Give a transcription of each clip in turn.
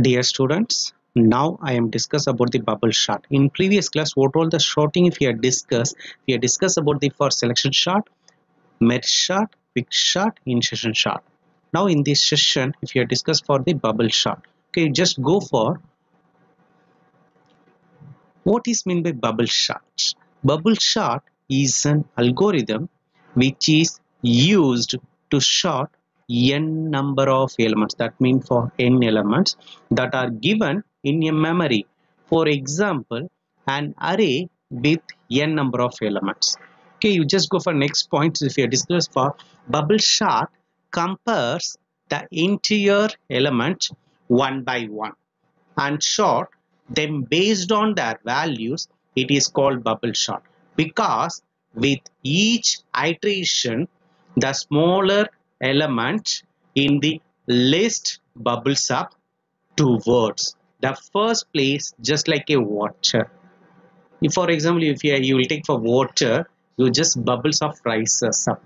Dear students, now I am discuss about the bubble chart. In previous class, what all the sorting if we had discussed, about the for selection chart, merge chart, quick chart, insertion chart. Now in this session, if you discuss for the bubble chart, okay, just go for what is meant by bubble chart. Bubble chart is an algorithm which is used to sort n number of elements, that means for n elements that are given in a memory. For example, an array with n number of elements. Okay, you just go for next point. If you discuss for bubble chart compares the entire element one by one and sort them based on their values. It is called bubble sort because with each iteration the smaller element in the list bubbles up towards the first place, just like a water. If, for example, if you will take for water, you just bubbles of rises up.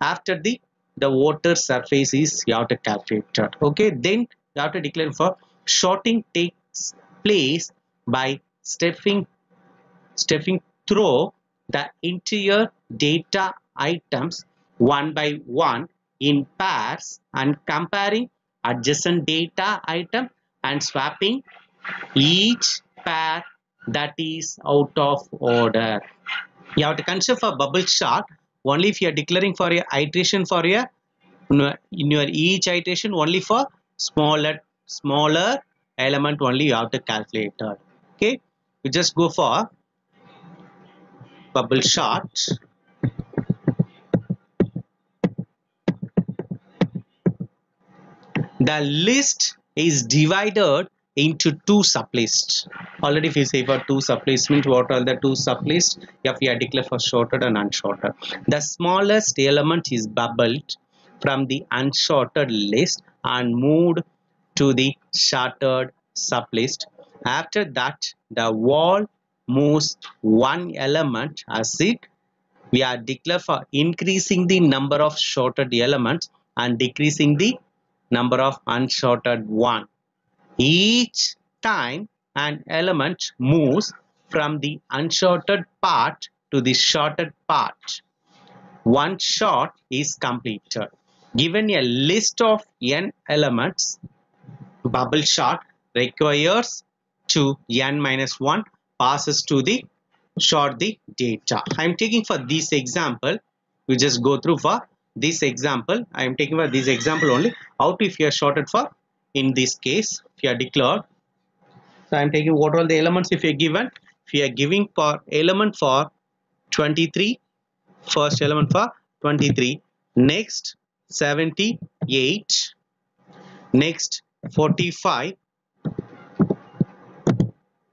After the water surface is you have to calculate it. Okay, then you have to declare for sorting takes place by stepping through the entire data items one by one in pairs and comparing adjacent data item and swapping each pair that is out of order. You have to consider for bubble chart only if you are declaring for a iteration for a in your each iteration only for smaller element only you have to calculate it. Okay, you just go for bubble chart. The list is divided into two sublists. Already if you say for two sublists means what are the two sublists? If you are declared for sorted and unsorted. The smallest element is bubbled from the unsorted list and moved to the sorted sublist. After that, the wall moves one element as it we are declared for increasing the number of sorted elements and decreasing the number of unsorted one. Each time an element moves from the unsorted part to the sorted part, one sort is completed. Given a list of n elements, bubble sort requires to n minus 1 passes to the sort the data. I am taking for this example. You just go through for this example. I am taking for this example only. How to if you are sorted for in this case if you are declared. So I am taking what all the elements if you are given. If you are giving for element for 23, first element for 23, next 78, next 45,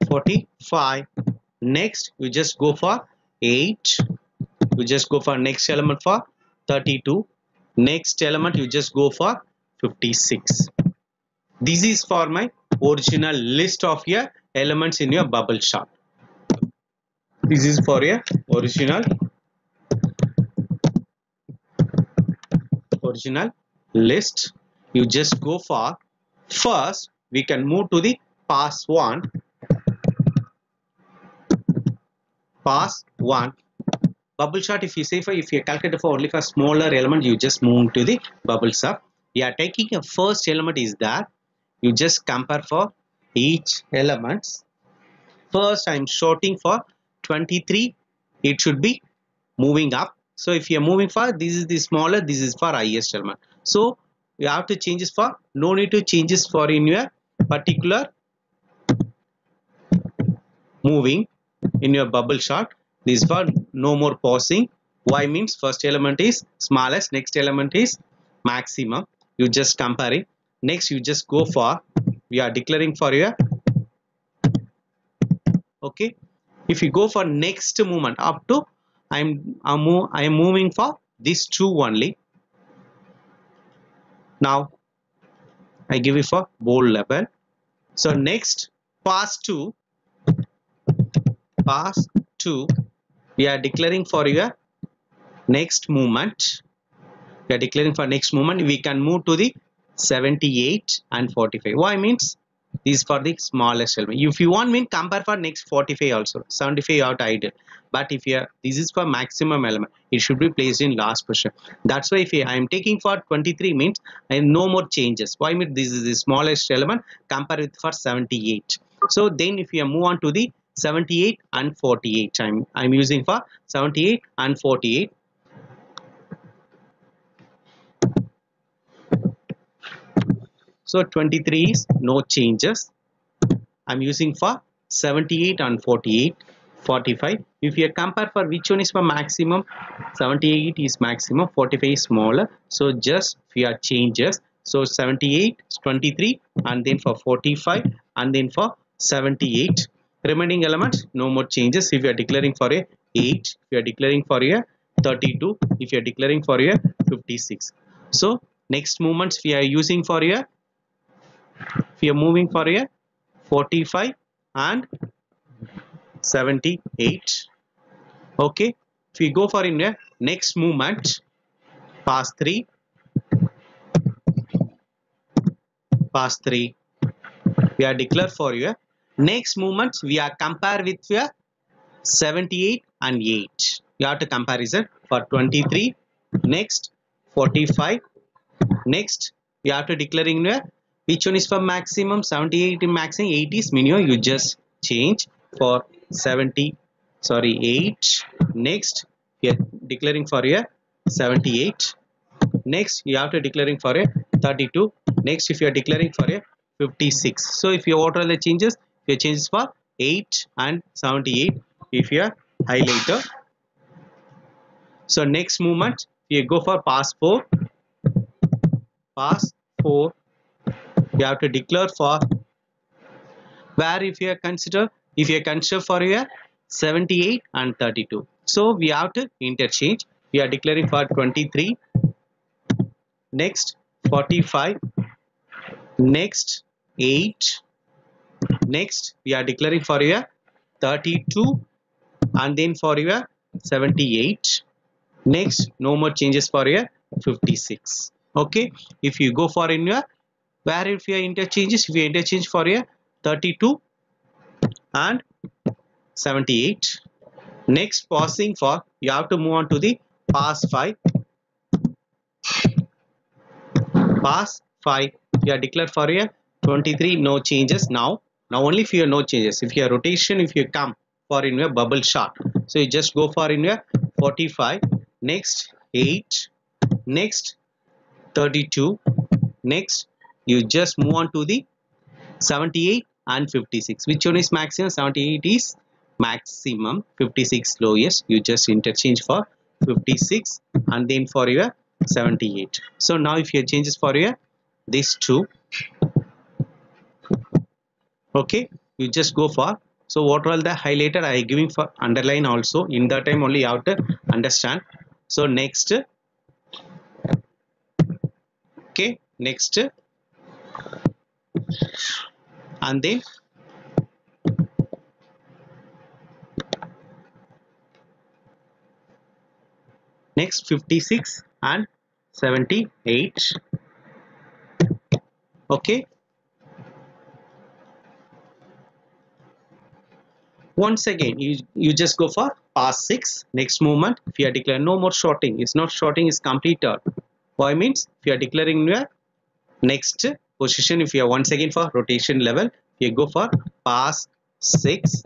45, next you just go for 8, you just go for next element for 32, next element you just go for 56. This is for my original list of your elements in your bubble chart. This is for your original list. You just go for first we can move to the pass one bubble chart. If you say for if you calculate for only for smaller element, you just move to the bubble chart. We are taking a first element is that you just compare for each elements. First I am sorting for 23, it should be moving up. So if you are moving for this is the smaller, this is for highest element. So you have to change this for no need to changes for in your particular moving in your bubble chart. This for no more pausing. Y means first element is smallest, next element is maximum. You just comparing. Next you just go for we are declaring for your okay. If you go for next movement up to I am moving for these two only. Now I give it for bold level. So next pass 2 we are declaring for your next movement. We are declaring for next movement we can move to the 78 and 45. Why means This is for the smallest element. If you want, mean compare for next 45 also. 75 you have to idle. But if you are, this is for maximum element, it should be placed in last position. That's why if I am taking for 23 means no more changes. Why mean this is the smallest element, compare with for 78. So then if you move on to the 78 and 48, I'm using for 78 and 48. So 23 is no changes. I'm using for 78 and 48, 45. If you compare for which one is for maximum, 78 is maximum, 45 is smaller. So just few changes. So 78 is 23, and then for 45, and then for 78. Remaining elements, no more changes. If you are declaring for a 8, if you are declaring for a 32, if you are declaring for a 56. So next movements we are using for a, we are moving for a 45 and 78. Okay, if we go for in a next movement, pass 3, we are declare for your next movement. We are compare with your 78 and 8. You have to comparison for 23, next 45, next you have to declaring your which one is for maximum, 78 is maximum, 8 is minimum. You just change for 70, sorry 8. Next you are declaring for your 78. Next you have to declaring for a 32. Next if you are declaring for a 56. So if you order the changes, your changes for 8 and 78 if you are highlighter. So next movement you go for pass 4, pass 4. You have to declare for where if you consider, if you consider for your 78 and 32. So we have to interchange. We are declaring for 23, next 45, next 8, next we are declaring for your 32, and then for your 78. Next no more changes for your 56. Okay, if you go for in your where if you interchanges, if you interchange for your 32 and 78. Next passing for, you have to move on to the pass 5, pass 5. You are declared for a 23, no changes. Now only if you have no changes. If you have rotation, if you come for in your bubble shot, so you just go for in your 45, next 8, next 32, next you just move on to the 78 and 56. Which one is maximum? 78 is maximum, 56 lowest. You just interchange for 56 and then for your 78. So now if you changes for your these two, okay, you just go for, so what all the highlighted I giving for underline also, in that time only you have to understand. So next, okay, next, and then next 56 and 78. Okay, once again you just go for pass 6. Next movement, if you are declaring no more shorting, it's not shorting is completed. Why means if you are declaring your next position, if you are once again for rotation level, you go for pass 6,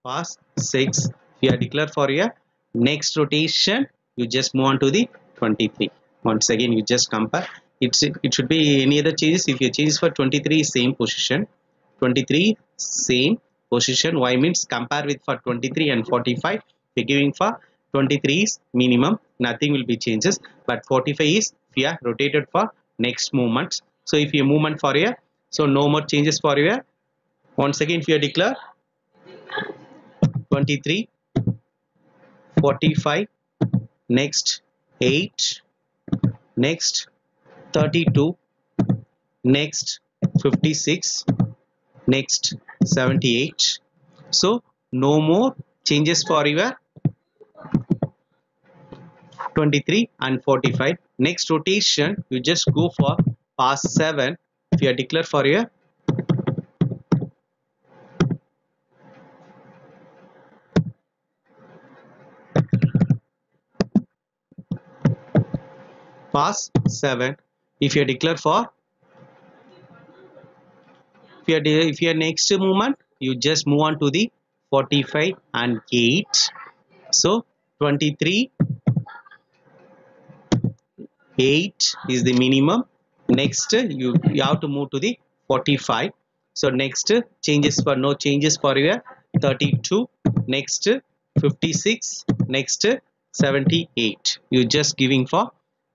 pass 6. If you are declared for your next rotation, you just move on to the 23. Once again you just compare, it should be any other changes. If you change for 23, same position, 23 same position. Y means compare with for 23 and 45. We are giving for 23 is minimum, nothing will be changes, but 45 is we are rotated for next movement. So if you movement for a, so no more changes for a. Once again if you declare 23, 45, next 8, next 32, next 56, next 78. So no more changes for your 23 and 45. Next rotation you just go for pass 7, if you are declared for your pass 7, if you are declared for if your next movement you just move on to the 45 and 8, so 23 8 is the minimum. Next you have to move to the 45, so next changes for no changes for your 32, next 56, next 78, you just giving for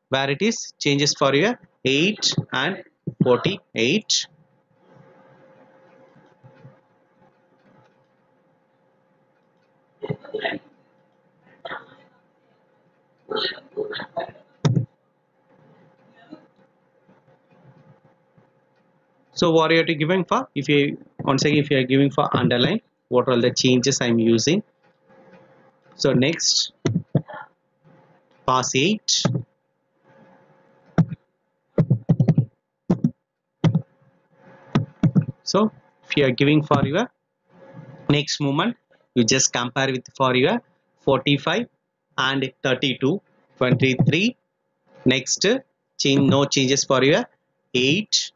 where it is changes for your 8 and 48. So what are you giving for? If you once again if you are giving for underline, what are the changes I am using? So next pass 8, so if you are giving for your next movement, you just compare with for your 45 and 32, 23. Next change no changes for your 8.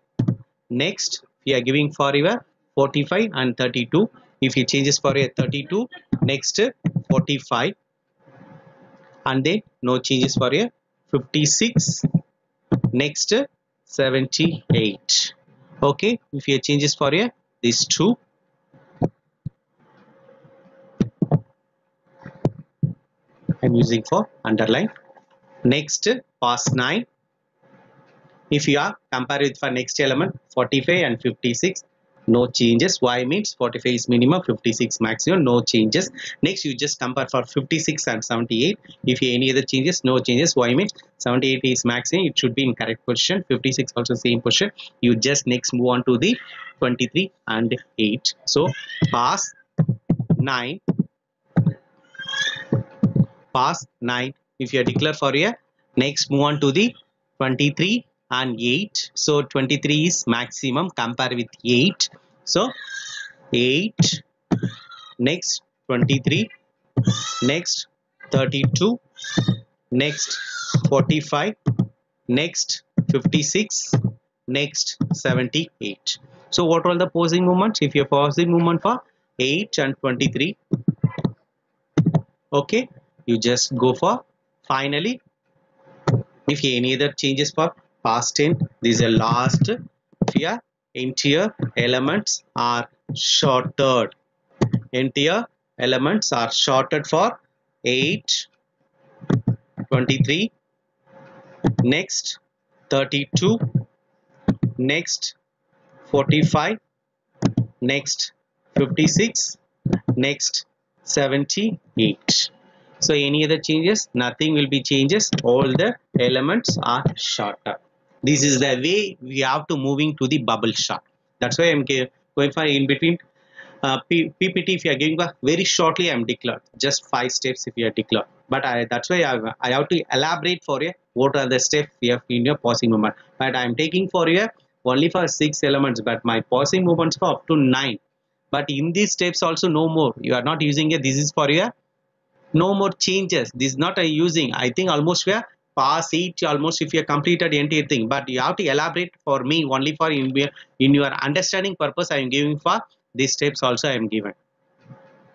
Next we are giving for your 45 and 32. If you changes for your 32, next 45, and then no changes for your 56. Next 78. Okay, if you changes for your these two, I'm using for underline. Next pass 9, if you are compare with for next element 45 and 56, no changes. Why means 45 is minimum, 56 maximum, no changes. Next you just compare for 56 and 78. If you any other changes, no changes. Why means 78 is maximum, it should be in correct position, 56 also same position. You just next move on to the 23 and 8. So pass 9, pass 9. If you are declared for a, next move on to the 23 and 8. So 23 is maximum, compare with 8. So 8, next 23, next 32, next 45, next 56, next 78. So what are the posing movements? If you're posing movement for 8 and 23, okay, you just go for finally. If any other changes for past 10, these are last. Here entire elements are shorted, entire elements are shorted for 8, 23, next 32, next 45, next 56, next 78. So any other changes? Nothing will be changes. All the elements are shorter. This is the way we have to moving to the bubble chart. That's why I'm going for in between PPT. If you are giving a very shortly, I'm declared just 5 steps if you are declared. But that's why I have to elaborate for you what are the steps we have in your pausing movement. But I'm taking for you only for 6 elements, but my pausing movements for up to 9. But in these steps also no more. You are not using it. This is for you. No more changes. This is not a using. I think almost we are past 8 almost if you have completed the entire thing. But you have to elaborate for me only for in your understanding purpose. I am giving for these steps also I am given.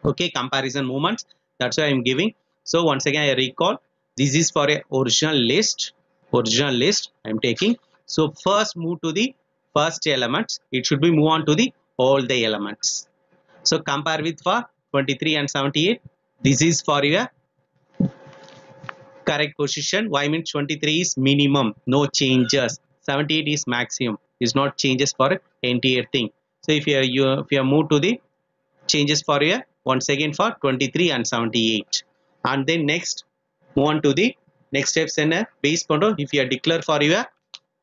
Okay, comparison movements. That's why I am giving. So once again I recall. This is for a original list. Original list I am taking. So first move to the first elements. It should be move on to the all the elements. So compare with for 23 and 78. This is for your correct position. Why means 23 is minimum, no changes. 78 is maximum, is not changes for entire thing. So if you move to the changes for your once again for 23 and 78, and then next move on to the next steps in a base control. If you are declare for your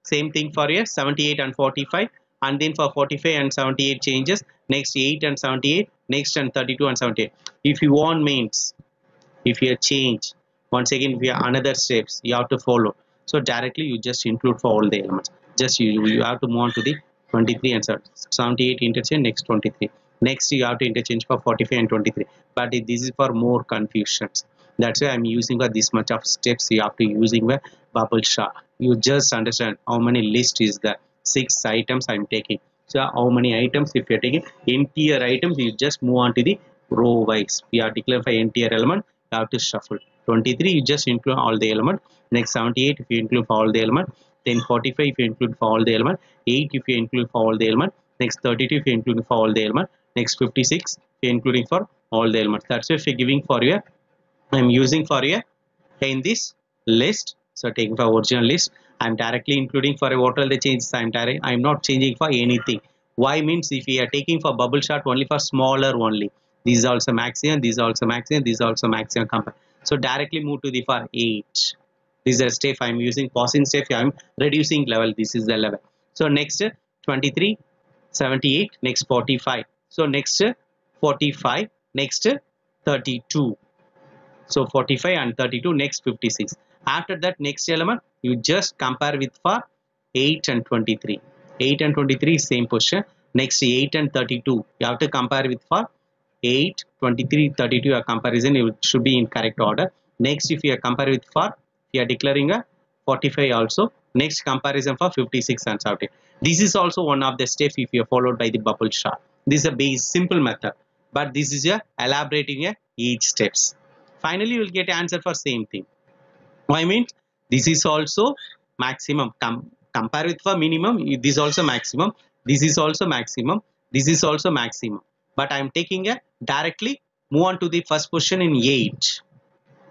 same thing for your 78 and 45, and then for 45 and 78 changes, next 8 and 78, next and 32 and 78. If you want means if you change once again we have another steps you have to follow, so directly you just include for all the elements. Just you have to move on to the 23 and 78 interchange, next 23. Next you have to interchange for 45 and 23. But this is for more confusions. That's why I'm using for this much of steps. You have to using the bubble chart. You just understand how many list is there. 6 items I'm taking. So how many items if you're taking entire items, you just move on to the row wise. We are declared for entire element, you have to shuffle. 23 you just include all the element. Next 78 if you include for all the element. Then 45 if you include for all the element. 8 if you include for all the element. Next 32 if you include for all the element. Next 56 if you including for all the elements. That's if you're giving for you. I'm using for you in this list. So taking for original list, I'm directly including for what all the changes I'm not changing for anything. Why means if we are taking for bubble chart only for smaller only. These are also maximum, these are also maximum, these are also maximum compare. So directly move to the for 8. This is a step I'm using. Pausing step I'm reducing level. This is the level. So next 23, 78, next 45. So next 45, next 32. So 45 and 32, next 56. After that next element you just compare with for 8 and 23. 8 and 23 same position. Next 8 and 32 you have to compare with for 8, 23, 32 a comparison, it should be in correct order. Next if you are compare with for, you are declaring a 45 also. Next comparison for 56 and 70. This is also one of the steps if you are followed by the bubble chart. This is a base simple method, but this is a elaborating a each steps. Finally you will get answer for same thing. I mean this is also maximum. Compare with for minimum, this is also maximum, this is also maximum, this is also maximum. But I am taking a directly move on to the first position in 8.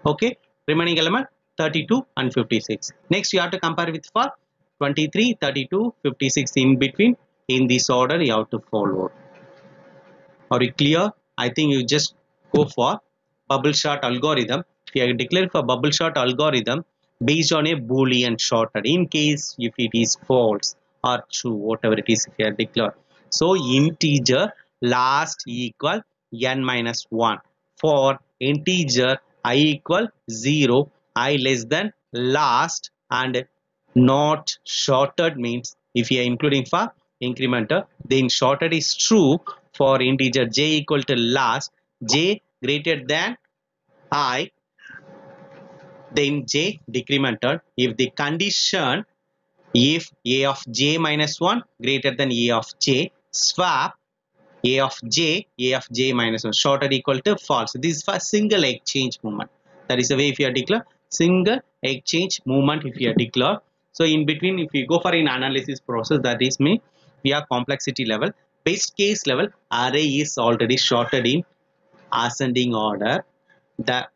Okay, remaining element 32 and 56. Next you have to compare with for 23, 32, 56 in between. In this order you have to follow. Are you clear? I think you just go for bubble chart algorithm. If you are declared for bubble chart algorithm based on a boolean shorted, in case if it is false or true, whatever it is if you are declared. So integer last equal n minus 1. For integer I equal 0, I less than last, and not shorted means if you are including for incrementer, then shorted is true for integer j equal to last, j greater than I, then j decremented if the condition if a of j minus 1 greater than a of j, swap a of j minus 1 shorted equal to false. This is for single exchange movement. That is the way if you are declare single exchange movement if you are declare. So in between if you go for an analysis process, that is mean we have complexity level. Best case level array is already shorted in ascending order. The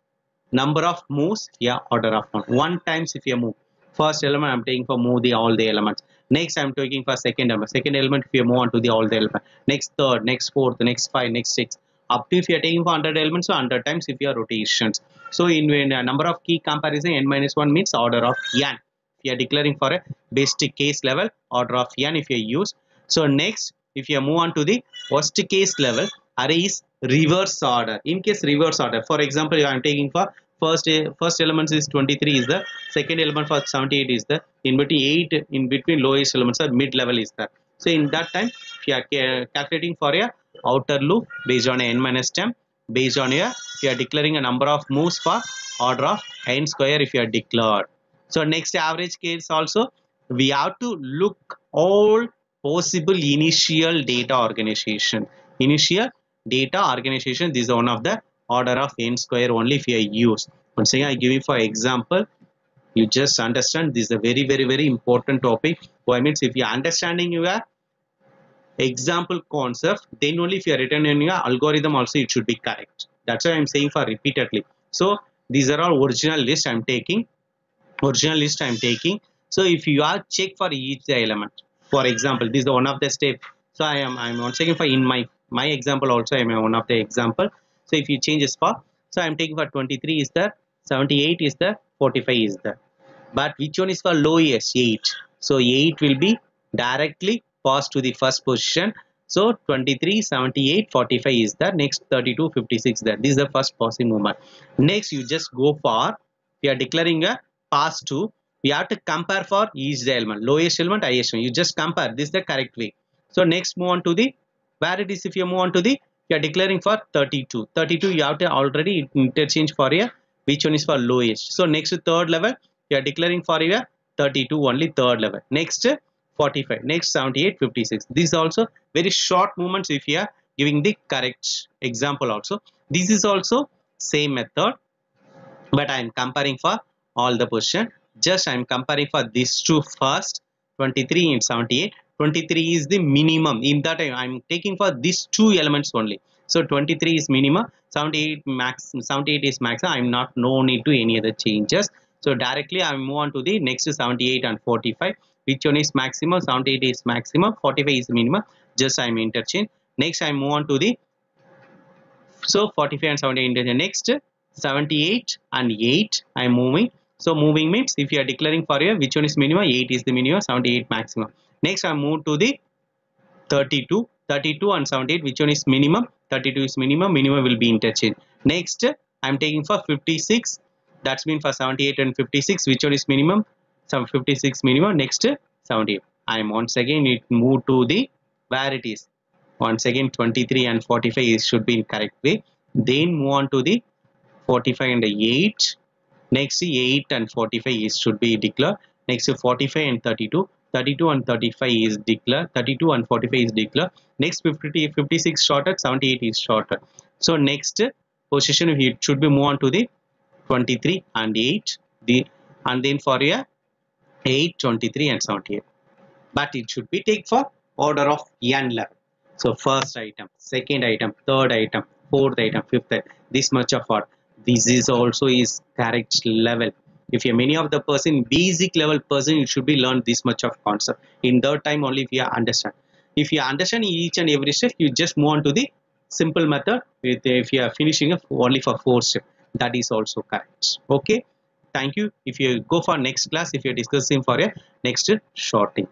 number of moves, yeah, order of one times if you move first element I'm taking for move the all the elements. Next I'm taking for second element if you move on to the all the element. Next third, next fourth, next five, next six, up to if you are taking for 100 elements, so 100 times if you are rotations. So in a number of key comparison n minus 1 means order of n. If you are declaring for a best case level, order of n if you use. So next if you move on to the worst case level, array is reverse order. In case reverse order, for example I am taking for first element is 23 is the second element for 78 is the in between 8 in between lowest elements are mid level is that. So in that time if you are calculating for a outer loop based on a n minus 10, based on a if you are declaring a number of moves for order of n square if you are declared. So next average case also we have to look all possible initial data organization. Initial data organization, this is one of the order of n square only if you use. Once again I give you for example, you just understand this is a very important topic. Why means if you are understanding your example concept, then only if you are written in your algorithm also it should be correct. That's why I'm saying for repeatedly. So these are all original list I'm taking. So if you are check for each element, for example this is one of the step. So I'm once again for in my example also I am one of the example. So if you change this for, so I'm taking for 23 is there, 78 is there, 45 is there, but which one is for lowest? 8. So 8 will be directly passed to the first position. So 23, 78, 45 is there. Next 32, 56 there. This is the first passing movement. Next you just go for, we are declaring a pass to, we have to compare for each element. Lowest element, highest element. You just compare. This is the correct way. So next move on to the, where it is, if you move on to the, you are declaring for 32. 32 you have to already interchange for a, which one is for lowest. So next third level you are declaring for your 32 only third level. Next 45, next 78, 56. These also very short movements if you are giving the correct example also. This is also same method, but I am comparing for all the position. Just I am comparing for these two first, 23 and 78. 23 is the minimum, in that I am taking for these two elements only. So 23 is minimum, 78 max, 78 is max. I am not, no need to any other changes. So directly I move on to the next 78 and 45. Which one is maximum? 78 is maximum, 45 is minimum. Just I am interchange. Next I move on to the, so 45 and 78 interchange. Next 78 and 8 I am moving. So moving means if you are declaring for a, which one is minimum? 8 is the minimum, 78 maximum. Next I move to the 32. 32 and 78, which one is minimum? 32 is minimum, minimum will be interchange. Next I am taking for 56, that's mean for 78 and 56, which one is minimum? Some 56 minimum. Next 78, I am once again it move to the, where it is, once again 23 and 45 is should be in correct way. Then move on to the 45 and 8. Next 8 and 45 is should be declared. Next 45 and 32. 32 and 35 is declared. 32 and 45 is declared. Next 50, 56 shorter, 78 is shorter. So next position it should be move on to the 23 and 8. The, and then for a 8, 23 and 78. But it should be take for order of n level. So first item, second item, third item, fourth item, fifth item, this much of order. This is also is correct level. If you many of the person basic level person, you should be learn this much of concept. In that time only if you understand. If you understand each and every step, you just move on to the simple method. With if you are finishing only for 4 steps, that is also correct. Okay. Thank you. If you go for next class, if you are discussing for a next shorting.